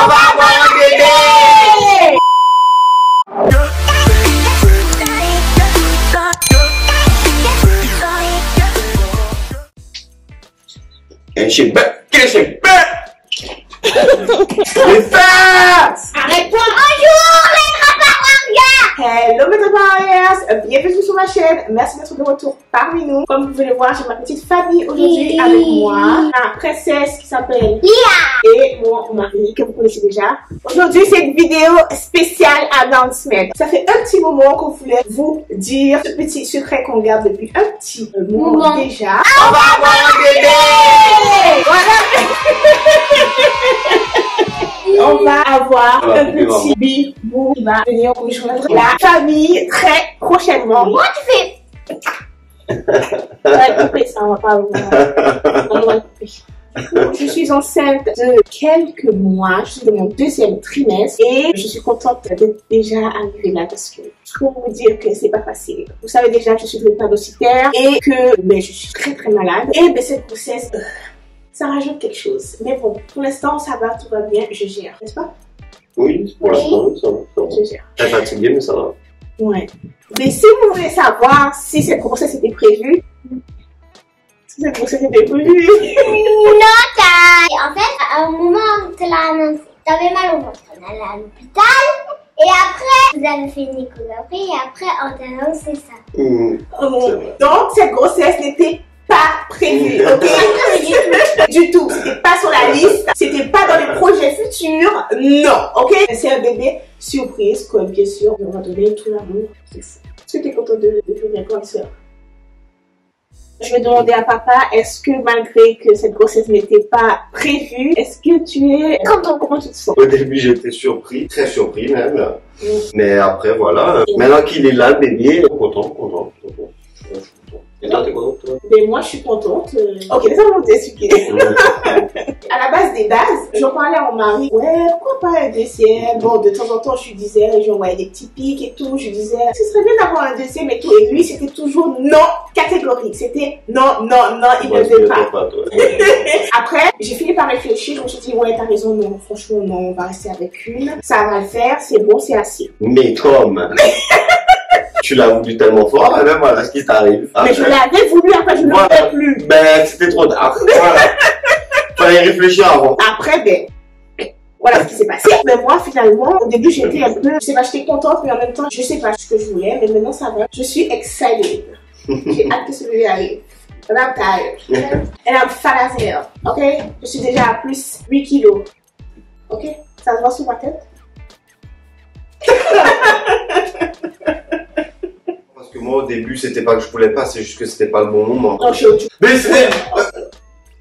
On va avoir un bébé. Arrête-toi! Bonjour les grands-parents! Hello mes grands-parents! Bienvenue sur ma chaîne. Merci d'être de retour parmi nous. Comme vous pouvez le voir, j'ai ma petite famille aujourd'hui avec moi. Ma princesse qui s'appelle Lia et mon mari que vous connaissez déjà. Aujourd'hui, c'est une vidéo spéciale announcement. Ça fait un petit moment qu'on voulait vous dire ce petit secret qu'on garde depuis un petit moment déjà. On va avoir un bébé. Voilà. On va avoir un petit bibou qui va venir rejoindre la famille très prochainement. Moi, tu fais. On va couper ça, on va pas. On va couper. Je suis enceinte de quelques mois, je suis dans mon deuxième trimestre et je suis contente d'être déjà arrivée là parce que je peux vous dire que c'est pas facile. Vous savez déjà que je suis drépanocytaire et que je suis très malade et cette grossesse, ça rajoute quelque chose. Mais bon, pour l'instant ça va, tout va bien, je gère, n'est-ce pas? Oui, pour l'instant, ça va. Je gère. Très fatigué, mais ça va. Ouais. Mais si vous voulez savoir si cette grossesse était prévue, Non, en fait, à un moment où tu l'as annoncé, t'avais mal au ventre. On est allé à l'hôpital. Et après, vous avez fait une échographie. Et après, on t'a annoncé ça. Donc, cette grossesse n'était pas prévue, ok? Du tout. C'était pas sur la liste. C'était pas dans les projets futurs. Non, ok? C'est un bébé surprise, comme bien sûr, on va donner tout l'amour. C'est fou. Est-ce que tu es content de devenir grande sœur? Je vais demander à papa, est-ce que malgré que cette grossesse n'était pas prévue, est-ce que tu es content? Comment tu te sens? Au début, j'étais surpris, très surpris même. Mais après, voilà. Maintenant qu'il est là, le bébé, content. Et toi, t'es contente, toi? Mais moi, je suis contente. Ok, laisse-moi t'expliquer. À la base des bases, j'en parlais à mon mari. Ouais, pourquoi pas un deuxième? Bon, de temps en temps, je lui disais, j'envoyais des petits pics et tout. Je lui disais, ce serait bien d'avoir un deuxième et tout. Et lui, c'était toujours non catégorique. C'était non, il ne veut pas. Après, j'ai fini par réfléchir. Je me suis dit, ouais, t'as raison, non, franchement, non, on va rester avec une. Ça va le faire, c'est bon, c'est assez. Mais comme tu l'as voulu tellement fort, et même voilà ce qui t'arrive. Mais je l'avais voulu, après je ne voulais plus. Ben, c'était trop tard. Voilà. Fallait réfléchir avant. Après, voilà ce qui s'est passé. Mais moi, finalement, au début, j'étais un peu, je sais pas, j'étais contente, mais en même temps, je sais pas ce que je voulais, mais maintenant, ça va. Je suis excited. J'ai hâte que ce bébé arrive. And I'm tired. And I'm fat as hell. Ok? Je suis déjà à plus 8 kilos. Ok? Ça se voit sur ma tête? Parce que moi, au début, c'était pas que je voulais pas, c'est juste que c'était pas le bon moment. Non, Mais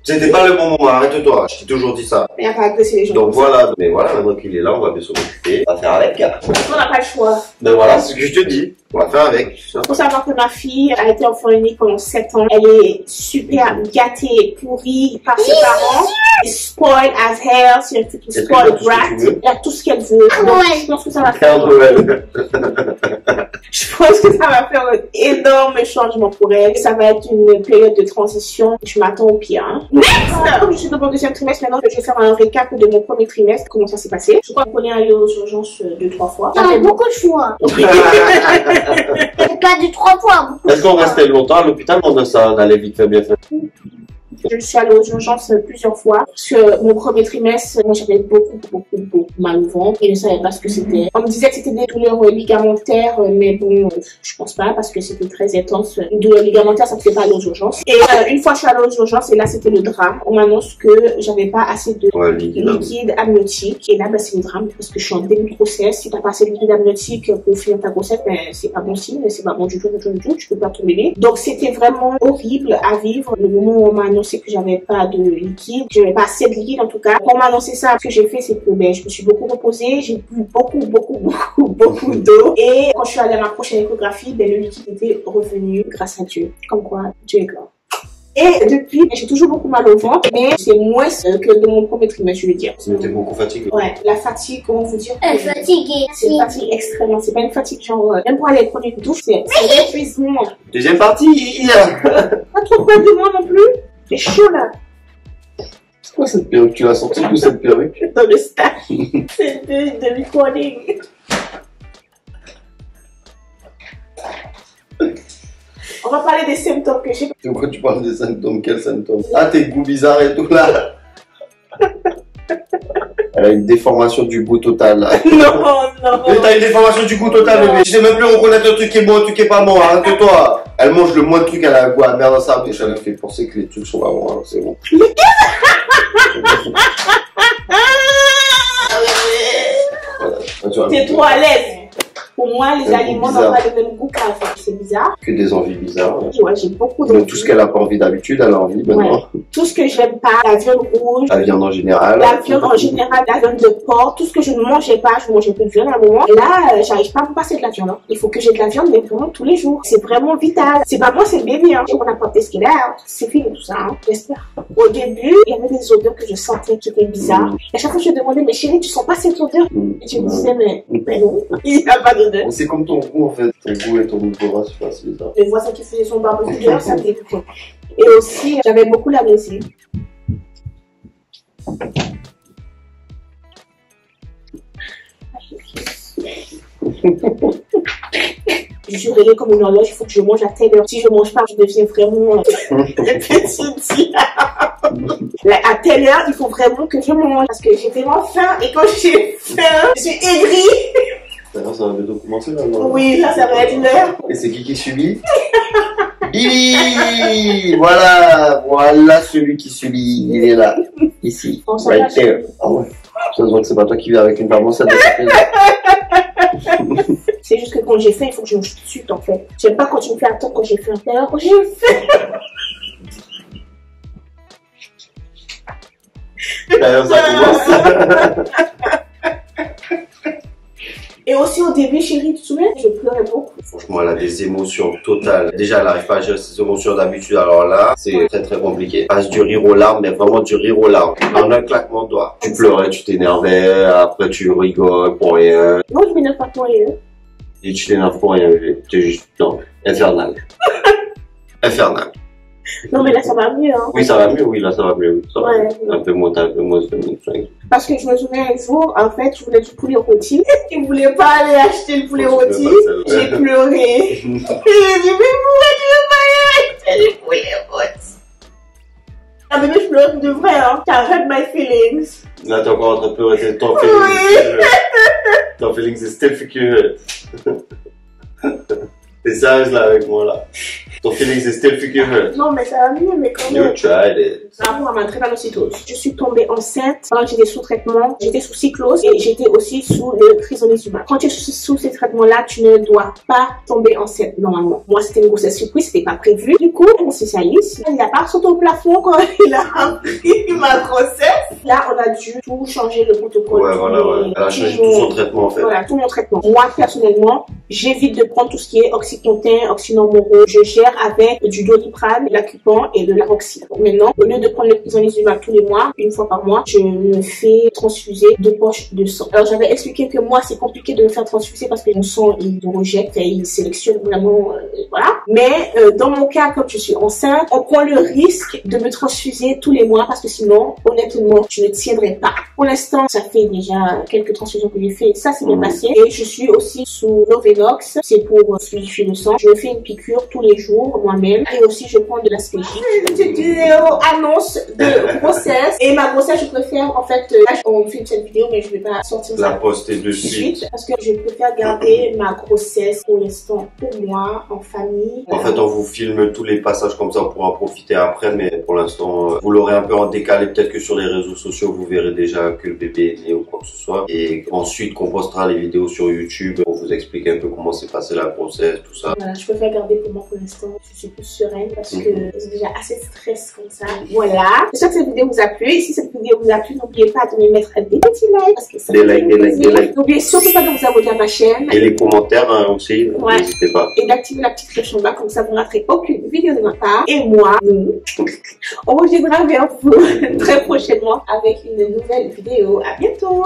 c'était pas le bon moment, arrête-toi, je t'ai toujours dit ça. Il n'y a pas agresser les gens. Donc voilà, mais voilà, maintenant qu'il est là, on va bien s'en occuper. On va faire avec. On n'a pas le choix. Ben voilà, c'est ce que je te dis. On va faire avec. Il faut savoir que ma fille a été enfant unique pendant 7 ans. Elle est super gâtée, pourrie par ses parents. Spoiled as hell, c'est une spoiled brat. Elle a tout ce qu'elle veut. Donc, je pense que ça va faire. Je pense que ça va faire un énorme changement pour elle. Ça va être une période de transition. Je m'attends au pire. Hein. Next! Comme je suis dans mon deuxième trimestre, maintenant je vais faire un récap de mon premier trimestre. Comment ça s'est passé? Je crois qu'on est allé aux urgences 2-3 fois. J'avais beaucoup de choix. Pas du 3 fois. Est-ce qu'on restait longtemps à l'hôpital ou on allait vite fait bien fait? Je suis allée aux urgences plusieurs fois. Parce que mon premier trimestre, moi j'avais beaucoup mal au ventre et je ne savais pas ce que c'était. On me disait que c'était des douleurs ligamentaires, mais bon, je pense pas parce que c'était très intense. Une douleur ligamentaire, ça ne fait pas aller aux urgences. Et une fois je suis allée aux urgences et là c'était le drame. On m'annonce que j'avais pas assez de liquide amniotique. Et là c'est le drame parce que je suis en début de grossesse. Si t'as pas assez de liquide amniotique pour finir ta grossesse, c'est pas bon signe, c'est pas bon du tout. Tu peux pas ton bébé. Donc c'était vraiment horrible à vivre. Le moment où on m'a annoncé que j'avais pas de liquide, j'avais pas assez de liquide en tout cas. Pour m'annoncer ça, ce que j'ai fait, c'est que je me suis beaucoup reposée, j'ai bu beaucoup d'eau. Et quand je suis allée à ma prochaine échographie, le liquide était revenu grâce à Dieu. Comme quoi, Dieu est grand. Et depuis, j'ai toujours beaucoup mal au ventre, mais c'est moins que de mon premier trimestre, je veux dire. Tu étais beaucoup fatiguée. Ouais, la fatigue, comment vous dire? Fatiguée. C'est une fatigue extrêmement. C'est pas une fatigue genre, même pour aller prendre une douche, c'est l'épuisement. Deuxième partie. Pas trop près de moi non plus. C'est chaud là. Quoi cette perruque? Tu l'as sorti d'où cette perruque? Dans le stage. C'est de recording. On va parler des symptômes que j'ai. Pourquoi tu parles des symptômes? Quels symptômes? Ah, tes goûts bizarres et tout là. Elle a une déformation du goût total là. Non. Mais t'as une déformation du goût total, bébé. Tu sais même plus reconnaître un truc qui est bon, un truc qui est pas bon. Arrête-toi. Elle mange le moins de trucs, elle a un goût amer dans sa bouche. Elle a fait penser que les trucs sont pas bons, alors c'est bon. Voilà. T'es trop à l'aise. Pour moi, les aliments n'ont pas le même goût qu'avant. C'est bizarre. Que des envies bizarres. Ouais, j'ai beaucoup d'envie. Donc tout ce qu'elle a pas envie d'habitude, elle a envie maintenant. Ouais. Tout ce que j'aime pas, la viande rouge. La viande en général. La viande en général, la viande de porc, tout ce que je ne mangeais pas, je mangeais plus de viande à un moment. Et là, j'arrive pas à me passer de la viande. Hein. Il faut que j'ai de la viande, mais vraiment tous les jours. C'est vraiment vital. C'est pas moi, c'est le bébé. Hein. On n'a pas testé là. C'est fini tout ça, hein. J'espère. Au début, il y avait des odeurs que je sentais qui étaient bizarres. Et à chaque fois, je demandais, mais chérie, tu sens pas cette odeur? Et tu me disais, mais non, il n'y a pas d'odeur. C'est comme ton goût en fait. Ton goût et ton odorat, c'est bizarre. Le voisin qui faisait son barbecue dehors, ça me dégoûtait. Et aussi, j'avais beaucoup la nausée. Je suis réveillée comme une horloge, il faut que je mange à telle heure. Si je mange pas, je deviens vraiment petite. À telle heure, il faut vraiment que je mange parce que j'ai vraiment faim et quand j'ai faim, je suis aigrie. D'ailleurs, ça va bientôt commencer là, non? Oui, là, ça va être l'heure. Et c'est qui subit? Bibi! Voilà celui qui subit. Il est là, ici, right there. Ah ouais. Ça se voit que c'est pas toi qui viens avec une marmotte. C'est juste que quand j'ai faim, il faut que je mange tout de suite en fait. J'aime pas quand tu me fais attendre quand j'ai faim. D'ailleurs, quand j'ai faim. D'ailleurs, ça commence. Et aussi au début, chérie, tu te souviens, je pleurais beaucoup. Franchement, elle a des émotions totales. Déjà, elle n'arrive pas à gérer ses émotions d'habitude. Alors là, c'est très compliqué. Passe du rire aux larmes, mais vraiment du rire aux larmes. En un claquement de doigts. Tu pleurais, tu t'énervais, après tu rigoles pour rien. Non, je m'énerve pas pour rien. Et tu t'énerves pour rien. Tu es juste, non, infernal. Infernal. Non, mais là, ça va mieux, hein. Oui, ça va mieux, oui, là, ça va mieux. Ça va ouais. Un peu moins. Parce que je me souviens un jour, en fait, je voulais du poulet rôti. Il ne voulait pas aller acheter le poulet rôti. J'ai pleuré. J'ai dit, mais pourquoi tu veux pas aller acheter le poulet rôti? Ah, mais je pleure de vrai, hein. T'as hurt my feelings. Là, t'es encore en train de pleurer, ton feelings. Ton feelings is still figure. T'es sérieuse là avec moi là. Ton feelings is still figure. Non, mais ça va mieux, mais quand même. You tried it. Avant, elle m'a très drépanocytose. Je suis tombée enceinte pendant que j'étais sous traitement. J'étais sous cyclose et j'étais aussi sous le crisonizumab. Quand tu es sous ces traitements-là, tu ne dois pas tomber enceinte normalement. Moi, c'était une grossesse surprise, c'était pas prévu. Du coup, mon spécialiste, il n'a pas sauté au plafond quand il a appris ma grossesse. Là, on a dû tout changer le protocole. Ouais, voilà. Elle a changé tout son traitement en fait. Voilà, tout mon traitement. Moi, personnellement, j'évite de prendre tout ce qui est Oxycontin, Oxynormoro. Je gère avec du Doliprane, de l'Acupan et de l'Aroxy. Maintenant, au lieu de prendre le prisonizumab tous les mois, une fois par mois, je me fais transfuser 2 poches de sang. Alors, j'avais expliqué que moi, c'est compliqué de me faire transfuser parce que mon sang, il rejette et il sélectionne vraiment, voilà. Mais dans mon cas, comme je suis enceinte, on prend le risque de me transfuser tous les mois parce que sinon, honnêtement, je ne tiendrai pas. Pour l'instant, ça fait déjà quelques transfusions que j'ai fait. Ça, c'est bien passé. Et je suis aussi sous Lovenox. C'est pour fluidifier le sang. Je me fais une piqûre tous les jours moi-même. Et aussi, je prends de l'aspergine. Cette vidéo annonce de grossesse. Et ma grossesse, je préfère, en fait, là, on fait cette vidéo, mais je vais pas sortir la ça poster de suite. Parce que je préfère garder ma grossesse pour l'instant pour moi, en famille. En fait, on vous filme tous les passages comme ça, on pourra en profiter après, mais pour l'instant, vous l'aurez un peu en décalé. Peut-être que sur les réseaux sociaux, vous verrez déjà que le bébé est né ou quoi que ce soit. Et ensuite, qu'on postera les vidéos sur YouTube pour vous expliquer un peu comment s'est passée la grossesse, tout ça. Voilà, je préfère garder pour moi pour l'instant. Je suis plus sereine parce que j'ai déjà assez de stress comme ça. Voilà. J'espère que cette vidéo vous a plu. Et si cette vidéo vous a plu, n'oubliez pas de me mettre des petits likes parce que ça des likes. N'oubliez surtout pas de vous abonner à ma chaîne. Et les commentaires aussi, ouais. N'hésitez pas. Et d'activer la petite cloche en bas, comme ça vous ne raterez aucune vidéo de ma part. Et moi, on reviendra vers vous très prochainement avec une nouvelle vidéo. À bientôt.